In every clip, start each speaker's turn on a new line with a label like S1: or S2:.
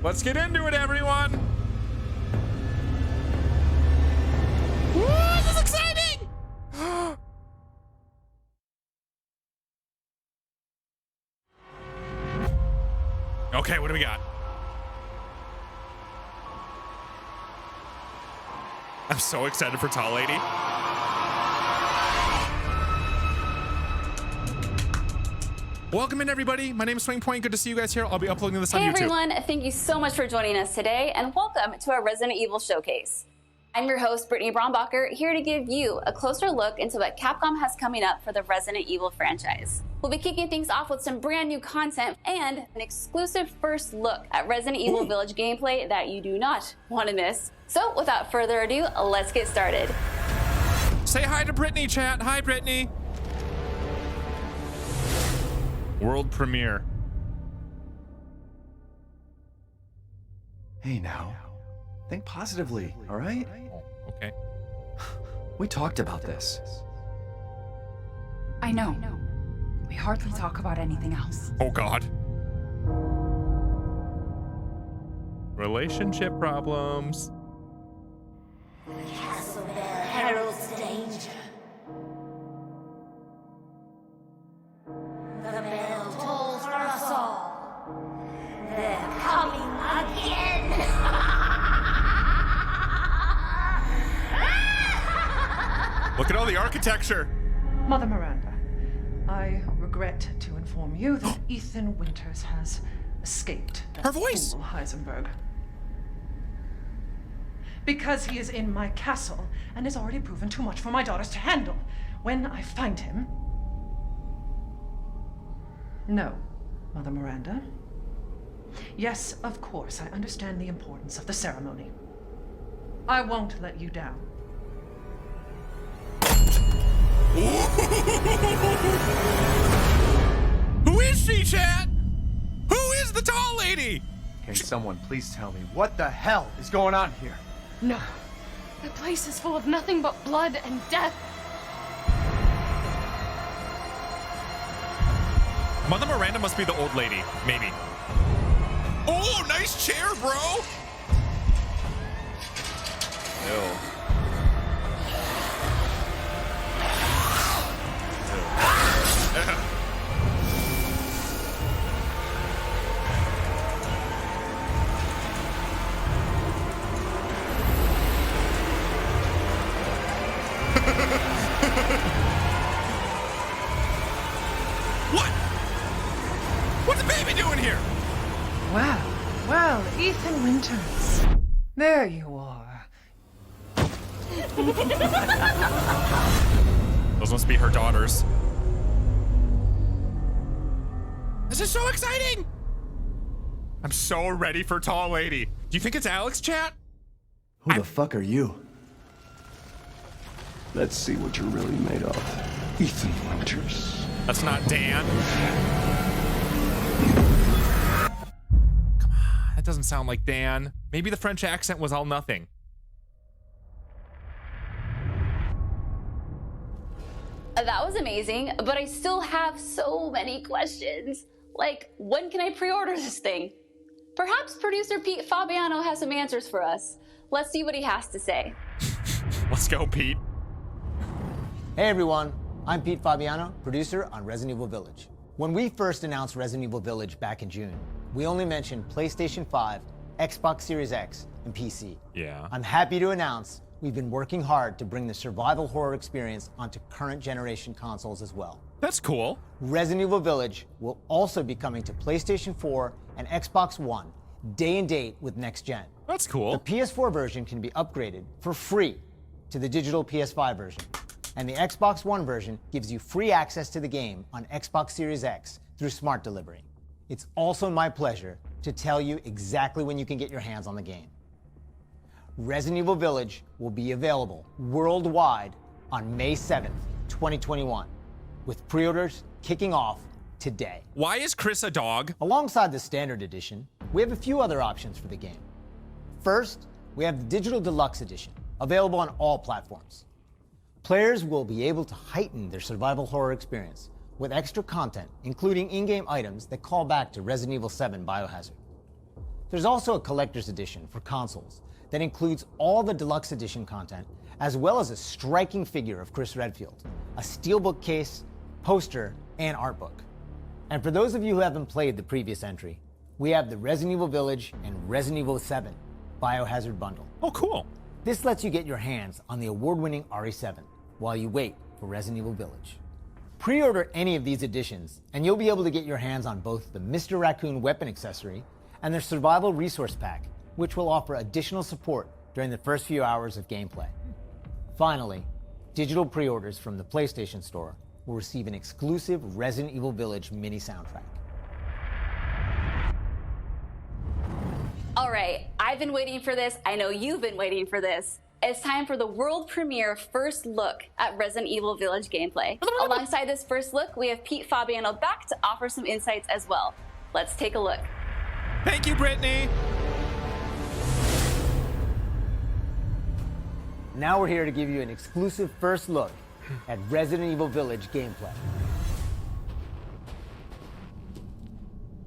S1: Let's get into it, everyone. Woo, this is exciting. Okay, what do we got? I'm so excited for Tall Lady. Welcome in, everybody. My name is SwingPoynt. Good to see you guys here. I'll be uploading this on YouTube.
S2: Hey, everyone. Thank you so much for joining us today, and welcome to our Resident Evil Showcase. I'm your host, Brittany Brombacher, here to give you a closer look into what Capcom has coming up for the Resident Evil franchise. We'll be kicking things off with some brand new content and an exclusive first look at Resident Evil Village gameplay that you do not want to miss. So, without further ado, let's get started.
S1: Say hi to Brittany, chat. Hi, Brittany. World premiere.
S3: Hey now, think positively, all right?
S1: Oh, okay.
S3: We talked about this.
S4: I know. We hardly talk about anything else.
S1: Oh, God. Relationship problems.
S5: Castle Bell heralds danger. The bell tolls for us all. They're coming again.
S1: Look at all the architecture.
S6: Mother Miranda, I regret to inform you that Ethan Winters has escaped that
S1: Her voice!
S6: fool Heisenberg. Because he is in my castle and has already proven too much for my daughters to handle. When I find him... No, Mother Miranda. Yes, of course, I understand the importance of the ceremony. I won't let you down.
S1: Who is she, chat? Who is the tall lady?
S3: Can someone please tell me what the hell is going on here?
S4: No. The place is full of nothing but blood and death.
S1: Mother Miranda must be the old lady, maybe. Oh, nice chair, bro. Ew. What? What's the baby doing here?
S6: Well, Ethan Winters. There you are.
S1: Those must be her daughters. This is so exciting! I'm so ready for Tall Lady. Do you think it's Alex, chat?
S3: Who the fuck are you?
S7: Let's see what you're really made of. Ethan Winters.
S1: That's not Dan. Come on, that doesn't sound like Dan. Maybe the French accent was all nothing.
S2: That was amazing, but I still have so many questions. Like, when can I pre-order this thing? Perhaps producer Pete Fabiano has some answers for us. Let's see what he has to say.
S1: Let's go, Pete.
S8: Hey everyone, I'm Pete Fabiano, producer on Resident Evil Village. When we first announced Resident Evil Village back in June, we only mentioned PlayStation 5, Xbox Series X, and PC.
S1: Yeah.
S8: I'm happy to announce we've been working hard to bring the survival horror experience onto current generation consoles as well.
S1: That's cool.
S8: Resident Evil Village will also be coming to PlayStation 4 and Xbox One, day and date with next gen.
S1: That's
S8: The
S1: cool.
S8: PS4 version can be upgraded for free to the digital PS5 version. And the Xbox One version gives you free access to the game on Xbox Series X through Smart Delivery. It's also my pleasure to tell you exactly when you can get your hands on the game. Resident Evil Village will be available worldwide on May 7th, 2021, with pre-orders kicking off today.
S1: Why is Chris a dog?
S8: Alongside the standard edition, we have a few other options for the game. First, we have the Digital Deluxe Edition, available on all platforms. Players will be able to heighten their survival horror experience with extra content, including in-game items that call back to Resident Evil 7 Biohazard. There's also a collector's edition for consoles that includes all the deluxe edition content, as well as a striking figure of Chris Redfield, a steelbook case, poster, and art book. And for those of you who haven't played the previous entry, we have the Resident Evil Village and Resident Evil 7 Biohazard bundle.
S1: Oh, cool.
S8: This lets you get your hands on the award-winning RE7 while you wait for Resident Evil Village. Pre-order any of these editions, and you'll be able to get your hands on both the Mr. Raccoon weapon accessory and their survival resource pack, which will offer additional support during the first few hours of gameplay. Finally, digital pre-orders from the PlayStation Store will receive an exclusive Resident Evil Village mini soundtrack.
S2: All right, I've been waiting for this. I know you've been waiting for this. It's time for the world premiere first look at Resident Evil Village gameplay. Alongside this first look, we have Pete Fabiano back to offer some insights as well. Let's take a look.
S1: Thank you, Brittany.
S8: Now we're here to give you an exclusive first look at Resident Evil Village gameplay.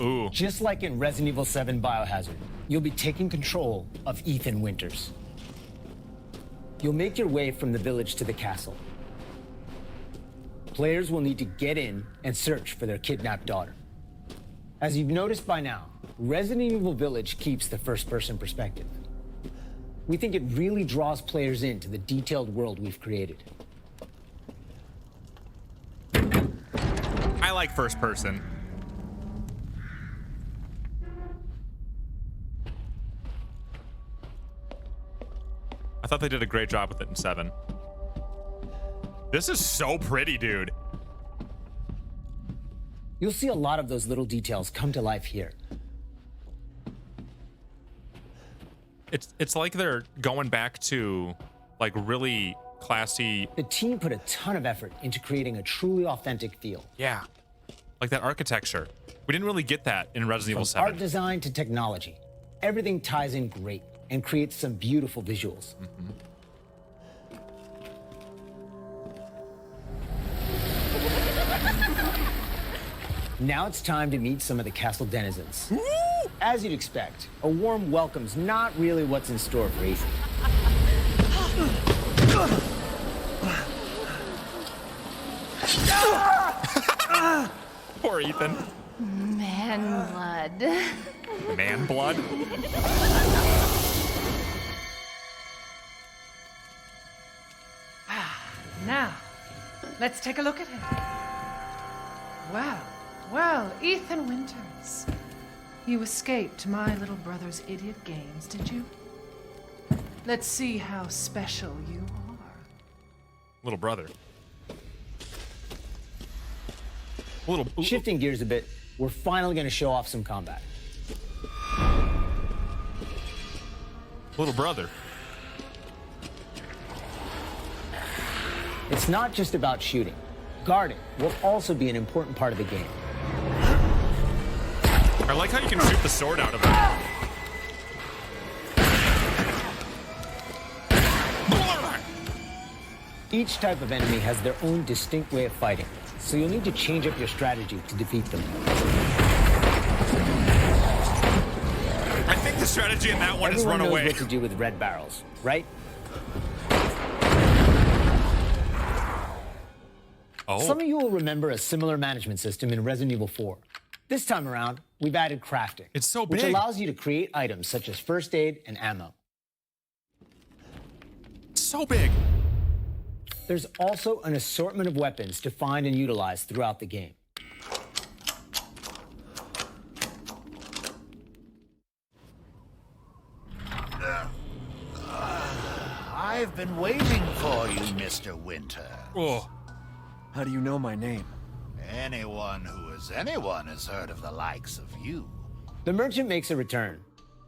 S1: Ooh.
S8: Just like in Resident Evil 7 Biohazard, you'll be taking control of Ethan Winters. You'll make your way from the village to the castle. Players will need to get in and search for their kidnapped daughter. As you've noticed by now, Resident Evil Village keeps the first-person perspective. We think it really draws players into the detailed world we've created.
S1: I like first person. I thought they did a great job with it in 7. This is so pretty, dude.
S8: You'll see a lot of those little details come to life here.
S1: It's like they're going back to like really classy.
S8: The team put a ton of effort into creating a truly authentic feel.
S1: Yeah. Like that architecture. We didn't really get that in Resident Evil 7.
S8: Art design to technology, everything ties in great and creates some beautiful visuals. Now it's time to meet some of the castle denizens. As you'd expect, a warm welcome's not really what's in store for Ethan.
S1: Poor Ethan.
S4: Man blood.
S1: Man blood.
S6: Now, let's take a look at him. Well, Ethan Winters. You escaped my little brother's idiot games, did you? Let's see how special you are.
S1: Little brother. Little.
S8: Shifting gears a bit, we're finally going to show off some combat.
S1: Little brother.
S8: It's not just about shooting. Guarding will also be an important part of the game.
S1: I like how you can shoot the sword out of it.
S8: Each type of enemy has their own distinct way of fighting, so you'll need to change up your strategy to defeat them.
S1: I think the strategy in that one is
S8: Everyone
S1: run
S8: knows
S1: away.
S8: what to do with red barrels, right?
S1: Oh.
S8: Some of you will remember a similar management system in Resident Evil 4. This time around, we've added crafting.
S1: It's so
S8: which
S1: big.
S8: allows you to create items such as first aid and ammo.
S1: So big.
S8: There's also an assortment of weapons to find and utilize throughout the game.
S9: I've been waiting for you, Mr. Winter.
S1: Oh.
S7: How do you know my name?
S9: Anyone who is anyone has heard of the likes of you.
S8: The merchant makes a return.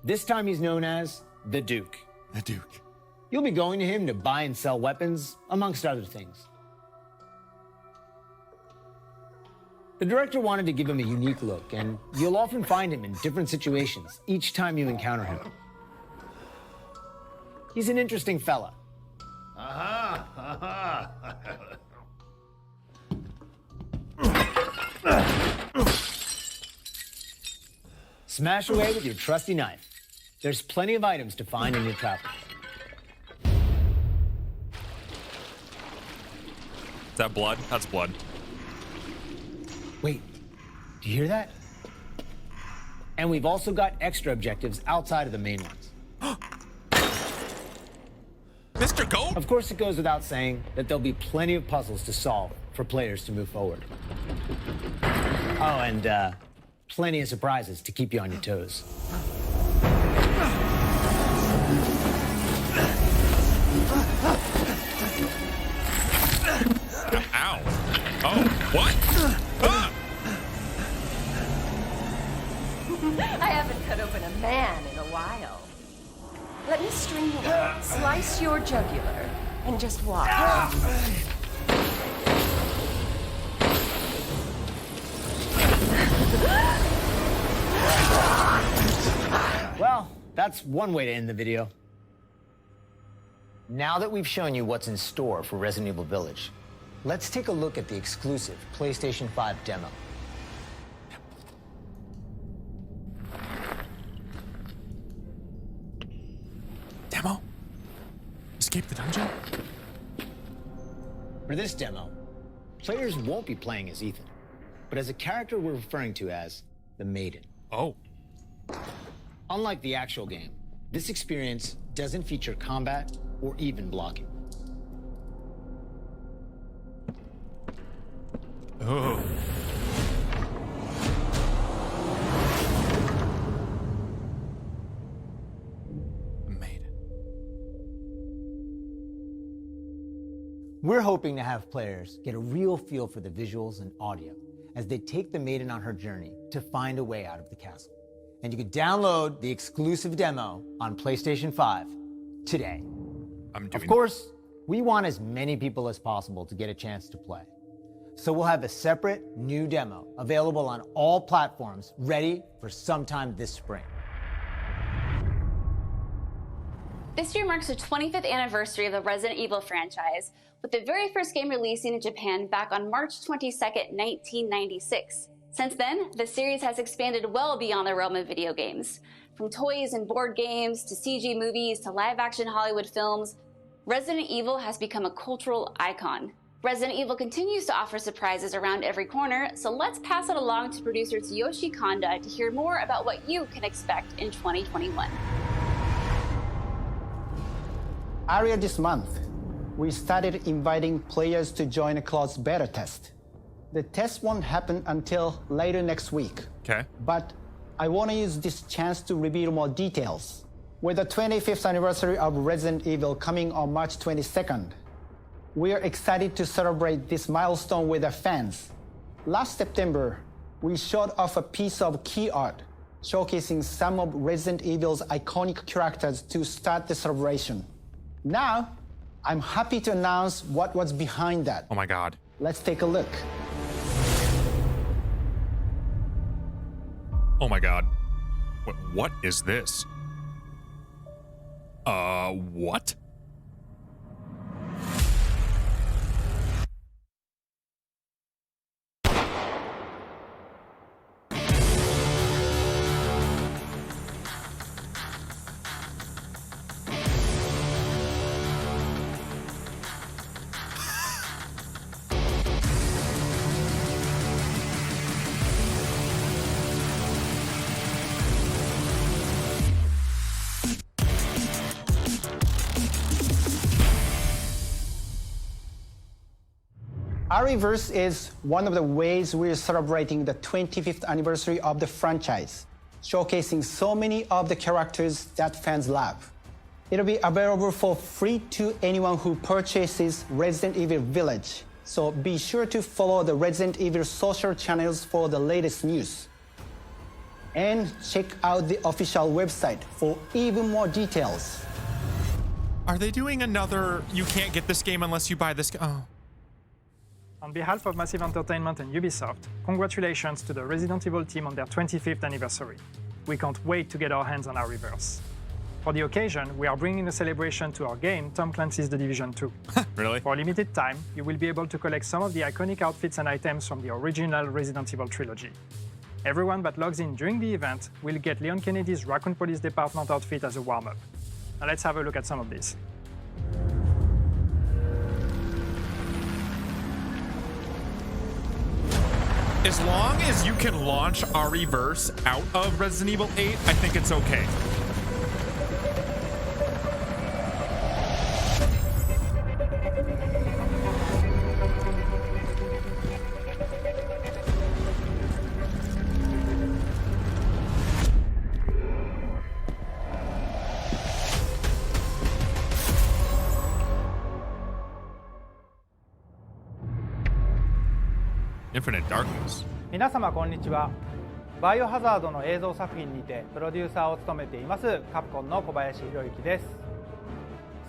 S8: This time he's known as the Duke.
S7: The Duke.
S8: You'll be going to him to buy and sell weapons, amongst other things. The director wanted to give him a unique look, and you'll often find him in different situations each time you encounter him. He's an interesting fella. Smash away with your trusty knife. There's plenty of items to find in your trapper.
S1: Is that blood? That's blood.
S8: Wait, do you hear that? And we've also got extra objectives outside of the main ones.
S1: Mr. Goat?
S8: Of course, it goes without saying that there'll be plenty of puzzles to solve for players to move forward. Oh, and plenty of surprises to keep you on your toes.
S1: Ow. Oh, what? Ah!
S4: I haven't cut open a man in a while. Let me string you up, slice your jugular, and just watch.
S8: Well, that's one way to end the video. Now that we've shown you what's in store for Resident Evil Village, let's take a look at the exclusive PlayStation 5 demo.
S1: Demo? Escape the dungeon?
S8: For this demo, players won't be playing as Ethan, but as a character we're referring to as the Maiden.
S1: Oh.
S8: Unlike the actual game, this experience doesn't feature combat or even blocking.
S1: Oh. Maiden.
S8: We're hoping to have players get a real feel for the visuals and audio as they take the Maiden on her journey to find a way out of the castle. And you can download the exclusive demo on PlayStation 5 today. Of course, we want as many people as possible to get a chance to play. So we'll have a separate new demo available on all platforms, ready for sometime this spring.
S2: This year marks the 25th anniversary of the Resident Evil franchise, with the very first game releasing in Japan back on March 22nd, 1996. Since then, the series has expanded well beyond the realm of video games. From toys and board games, to CG movies, to live-action Hollywood films, Resident Evil has become a cultural icon. Resident Evil continues to offer surprises around every corner, so let's pass it along to producer Tsuyoshi Kanda to hear more about what you can expect in 2021.
S10: Earlier this month, we started inviting players to join a closed beta test. The test won't happen until later next week.
S1: Okay.
S10: But I want to use this chance to reveal more details. With the 25th anniversary of Resident Evil coming on March 22nd, we are excited to celebrate this milestone with our fans. Last September, we showed off a piece of key art showcasing some of Resident Evil's iconic characters to start the celebration. Now, I'm happy to announce what was behind that.
S1: Oh my God.
S10: Let's take a look.
S1: Oh my God. What is this? What?
S10: Ariverse is one of the ways we're celebrating the 25th anniversary of the franchise, showcasing so many of the characters that fans love. It'll be available for free to anyone who purchases Resident Evil Village, so be sure to follow the Resident Evil social channels for the latest news. And check out the official website for even more details.
S1: Are they doing another, you can't get this game unless you buy this? Oh.
S11: On behalf of Massive Entertainment and Ubisoft, congratulations to the Resident Evil team on their 25th anniversary. We can't wait to get our hands on our Reverse. For the occasion, we are bringing a celebration to our game, Tom Clancy's The Division 2.
S1: Really?
S11: For a limited time, you will be able to collect some of the iconic outfits and items from the original Resident Evil trilogy. Everyone that logs in during the event will get Leon Kennedy's Raccoon Police Department outfit as a warm-up. Now let's have a look at some of these.
S1: As long as you can launch our reverse out of Resident Evil 8, I think it's okay. Infinite Darkness.
S12: 皆様こんにちは。バイオハザードの映像作品にてプロデューサーを務めていますカプコンの小林博之です。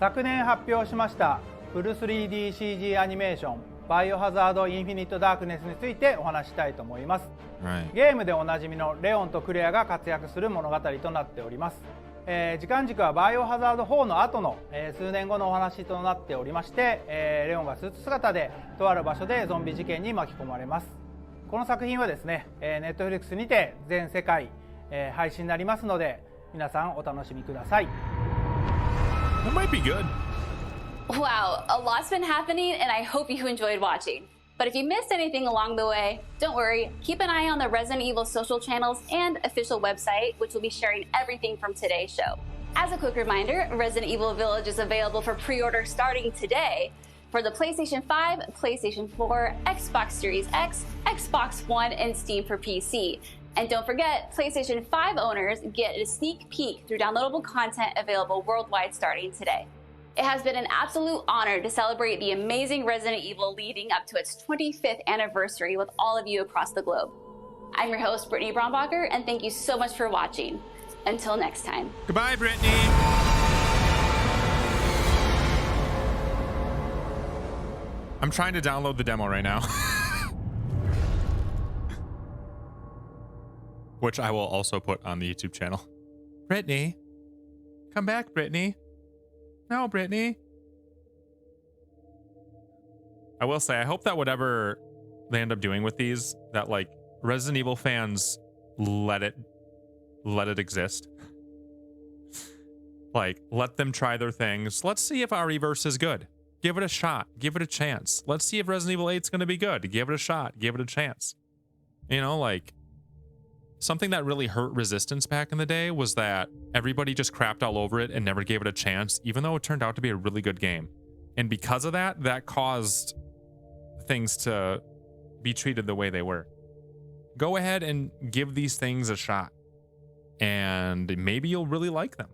S12: 昨年発表しましたフル 3DCG アニメーションバイオハザードインフィニットダークネスについてお話したいと思います。ゲームでおなじみのレオンとクレアが活躍する物語となっております。時間軸はバイオハザード4の後の、数年後のお話となっておりまして、レオンがスーツ姿でとある場所でゾンビ事件に巻き込まれます。この作品はですね、Netflix にて全世界、配信になりますので皆さんお楽しみください。
S1: That might be good.
S2: Wow, a lot's been happening, and I hope you enjoyed watching. But if you missed anything along the way, don't worry, keep an eye on the Resident Evil social channels and official website, which will be sharing everything from today's show. As a quick reminder, Resident Evil Village is available for pre-order starting today for the PlayStation 5, PlayStation 4, Xbox Series X, Xbox One, and Steam for PC. And don't forget, PlayStation 5 owners get a sneak peek through downloadable content available worldwide starting today. It has been an absolute honor to celebrate the amazing Resident Evil leading up to its 25th anniversary with all of you across the globe. I'm your host, Brittany Brombacher, and thank you so much for watching. Until next time.
S1: Goodbye, Brittany. I'm trying to download the demo right now. Which I will also put on the YouTube channel. Brittany. Come back, Brittany. No, Brittany. I will say, I hope that whatever they end up doing with these, that like Resident Evil fans let it exist. Like, let them try their things. Let's see if ReVerse is good. Give it a shot. Give it a chance. Let's see if Resident Evil 8 is going to be good. Give it a shot. Give it a chance. You know, like, something that really hurt Resistance back in the day was that everybody just crapped all over it and never gave it a chance, even though it turned out to be a really good game. And because of that, that caused things to be treated the way they were. Go ahead and give these things a shot, and maybe you'll really like them.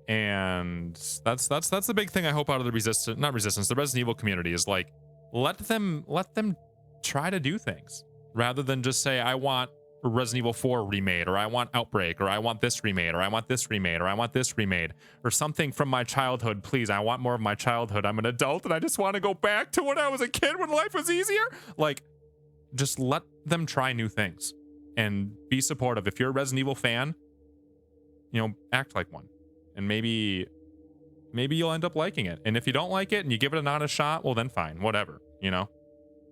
S1: And that's the big thing I hope out of the the Resident Evil community is like, let them try to do things rather than just say, I want Resident Evil 4 remade, or I want Outbreak, or I want this remade, or I want this remade, or I want this remade, or something from my childhood. Please, I want more of my childhood. I'm an adult and I just want to go back to when I was a kid when life was easier. Like, just let them try new things and be supportive. If you're a Resident Evil fan, you know, act like one, and maybe you'll end up liking it. And if you don't like it and you give it an honest shot, well then fine, whatever, you know,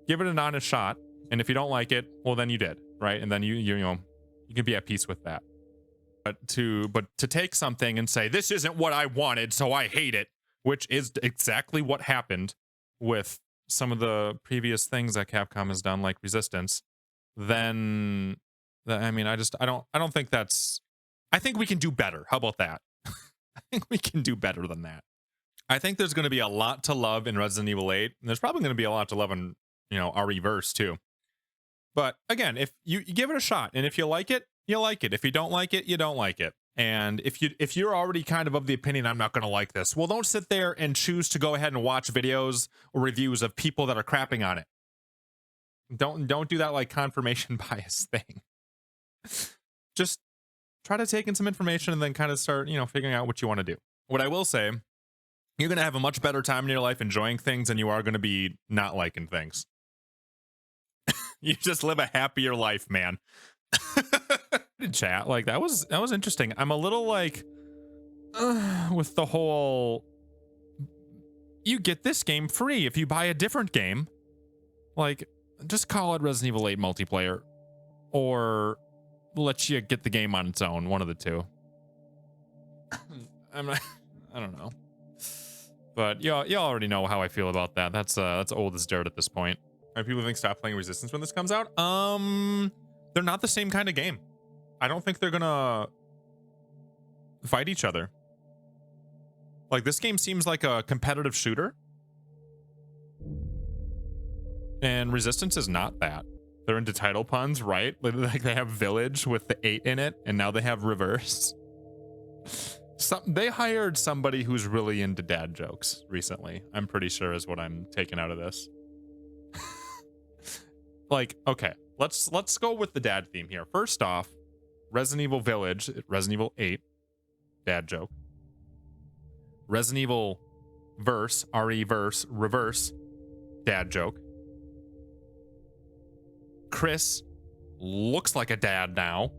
S1: give it an honest shot. And if you don't like it, well then you did. Right, and then you know, you can be at peace with that. But to take something and say, this isn't what I wanted, so I hate it, which is exactly what happened with some of the previous things that Capcom has done, like Resistance, then I mean, I don't think that's. I think we can do better. How about that? I think we can do better than that. I think there's going to be a lot to love in Resident Evil 8, and there's probably going to be a lot to love in, you know, ReVerse too. But again, if you give it a shot, and if you like it, you like it. If you don't like it, you don't like it. And if you're already kind of the opinion, I'm not going to like this, well, don't sit there and choose to go ahead and watch videos or reviews of people that are crapping on it. Don't do that like confirmation bias thing. Just try to take in some information and then kind of start, you know, figuring out what you want to do. What I will say, you're going to have a much better time in your life enjoying things than you are going to be not liking things. You just live a happier life, man. Chat, like that was interesting. I'm a little like with the whole, you get this game free if you buy a different game. Like, just call it Resident Evil 8 multiplayer, or let you get the game on its own. One of the two. I don't know. But y'all already know how I feel about that. That's old as dirt at this point. People think stop playing Resistance when this comes out. They're not the same kind of game. I don't think they're gonna fight each other. Like, this game seems like a competitive shooter, and Resistance is not that. They're into title puns, right? Like they have Village with the 8 in it, and now they have Reverse. They hired somebody who's really into dad jokes recently. I'm pretty sure is what I'm taking out of this. Like, okay, let's go with the dad theme here. First off, Resident Evil Village, Resident Evil 8, dad joke. Resident Evil Verse, RE-verse, Reverse, dad joke. Chris looks like a dad now,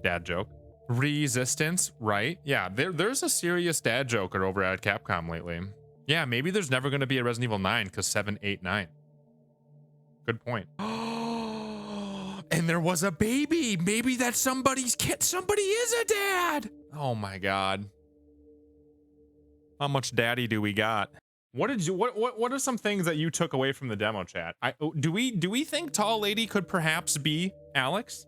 S1: dad joke. Resistance, right? Yeah, there's a serious dad joker over at Capcom lately. Yeah, maybe there's never going to be a Resident Evil 9 because 7, 8, 9. Good point. And there was a baby. Maybe that's somebody's kid. Somebody is a dad. Oh my god. How much daddy do we got? What are some things that you took away from the demo chat? Do we think Tall Lady could perhaps be Alex?